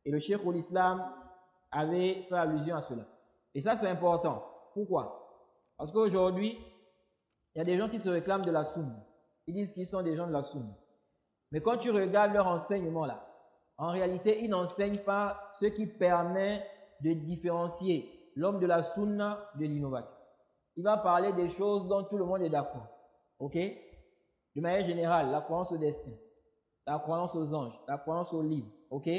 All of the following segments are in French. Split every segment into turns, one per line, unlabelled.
Et le Cheikh l'Islam avait fait allusion à cela. Et ça, c'est important. Pourquoi? Parce qu'aujourd'hui, il y a des gens qui se réclament de la sunna. Ils disent qu'ils sont des gens de la sunna. Mais quand tu regardes leur enseignement là, en réalité, ils n'enseignent pas ce qui permet de différencier l'homme de la sunna de l'innovateur. Il va parler des choses dont tout le monde est d'accord. Ok? De manière générale, la croyance au destin, la croyance aux anges, la croyance aux livres. Ok?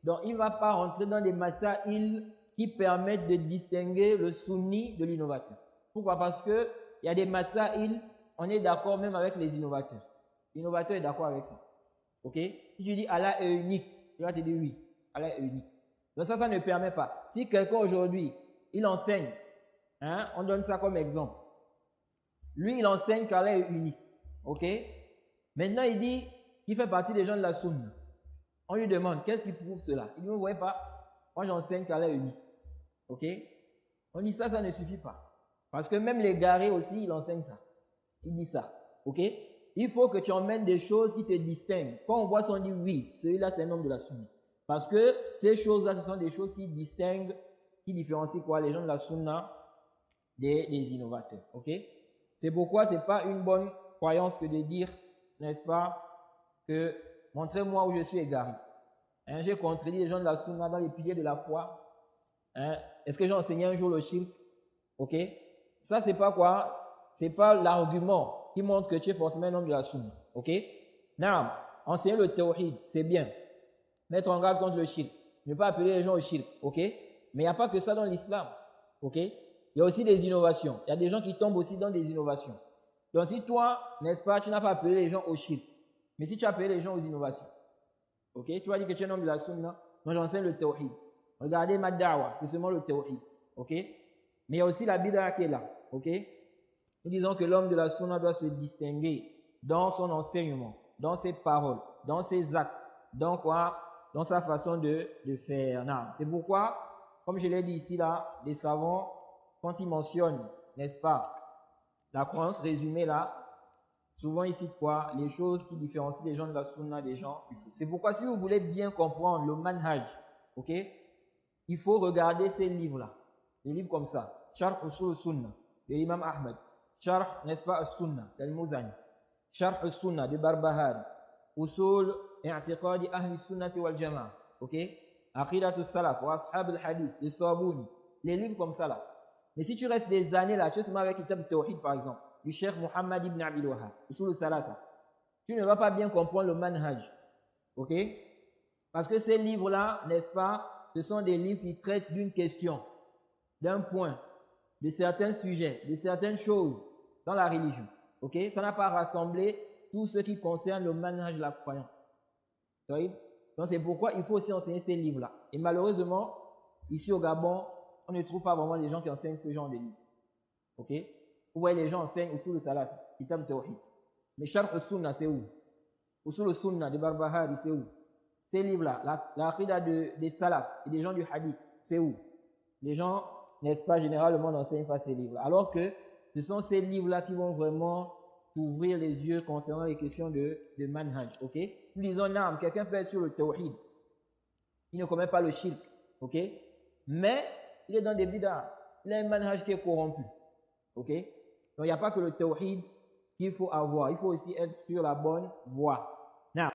Donc, il ne va pas rentrer dans des masaïl qui permettent de distinguer le sunni de l'innovateur. Pourquoi? Parce que il y a des masaïl, on est d'accord même avec les innovateurs. L'innovateur est d'accord avec ça. Ok? Si tu dis Allah est unique, il va te dire oui, Allah est unique. Donc ça ne permet pas. Si quelqu'un aujourd'hui, il enseigne, on donne ça comme exemple. Lui, il enseigne qu'Allah est unique. Ok? Maintenant, il dit qu'il fait partie des gens de la sunna. On lui demande, qu'est-ce qui prouve cela? Il dit, vous ne voyez pas, moi j'enseigne qu'Allah est unique. Ok? On dit ça ne suffit pas. Parce que même les garés aussi, il enseigne ça. Il dit ça. Ok? Il faut que tu emmènes des choses qui te distinguent. Quand on voit ça, on dit oui, celui-là c'est un homme de la sunna. Parce que ces choses-là, ce sont des choses qui distinguent, qui différencient quoi, les gens de la sunna des innovateurs. Ok? C'est pourquoi c'est pas une bonne croyance que de dire, n'est-ce pas, que montrez-moi où je suis égaré. J'ai contredit les gens de la sunna dans les piliers de la foi. Est-ce que j'ai enseigné un jour le shirk? Ok? Ça, c'est pas quoi? C'est pas l'argument qui montre que tu es forcément un homme de la sunna. Ok? Non, enseigner le tawhid, c'est bien. Mettre en garde contre le shirk. Ne pas appeler les gens au shirk. Ok? Mais il n'y a pas que ça dans l'islam. Ok? Il y a aussi des innovations. Il y a des gens qui tombent aussi dans des innovations. Donc si toi, n'est-ce pas, tu n'as pas appelé les gens au shirk, mais si tu as appelé les gens aux innovations, ok? Tu vas dire que tu es un homme de la sunna. Moi, j'enseigne le tawhid. Regardez ma da'wa, c'est seulement le tawhid. Ok? Mais il y a aussi la bid'a qui est là. Ok? Nous disons que l'homme de la sunna doit se distinguer dans son enseignement, dans ses paroles, dans ses actes, dans quoi? Dans sa façon de faire. C'est pourquoi, comme je l'ai dit ici là, les savants, quand ils mentionnent, n'est-ce pas, la croyance résumée là, souvent ils citent quoi? Les choses qui différencient les gens de la sunna des gens du faux. C'est pourquoi si vous voulez bien comprendre le manhaj, ok? Il faut regarder ces livres-là. Des livres comme ça. Sharh Usul Sunnah de l'imam Ahmad. Sharh, n'est-ce pas, Sunnah d'Al-Muzani. Sharh Sunnah de Barbahari. Usul I'tiqadi Ahli Sunnati wal Jama'a. Ok? Aqidatus Salaf wa Ashab al-Hadith de Sabuni. Les livres comme ça là. Mais si tu restes des années là, tu sais avec Kitab Tawhid par exemple, du Cheikh Muhammad ibn Abdul Wahhab, Usul al-Thalatha, tu ne vas pas bien comprendre le manhaj. Ok? Parce que ces livres-là, n'est-ce pas, ce sont des livres qui traitent d'une question, d'un point, de certains sujets, de certaines choses dans la religion. Ok? Ça n'a pas rassemblé tout ce qui concerne le manhaj de la croyance. Donc c'est pourquoi il faut aussi enseigner ces livres-là. Et malheureusement, ici au Gabon, on ne trouve pas vraiment les gens qui enseignent ce genre de livres. Ok? Vous voyez, les gens enseignent Usul al-Thalatha, Kitab Tawhid. Mais Sharh al-Sunnah, c'est où? Usul al-Sunnah de Barbahari, c'est où? Ces livres-là, la aqidah des salafs et des gens du hadith, c'est où? Les gens, n'est-ce pas, généralement n'enseignent pas ces livres-là. Alors que ce sont ces livres-là qui vont vraiment ouvrir les yeux concernant les questions de manhaj. Ok? Nous disons, non, quelqu'un peut être sur le tawhid. Il ne commet pas le shirk. Ok? Mais il est dans des bid'ah. Il a un manhaj qui est corrompu. Ok? Donc il n'y a pas que le tawhid qu'il faut avoir. Il faut aussi être sur la bonne voie.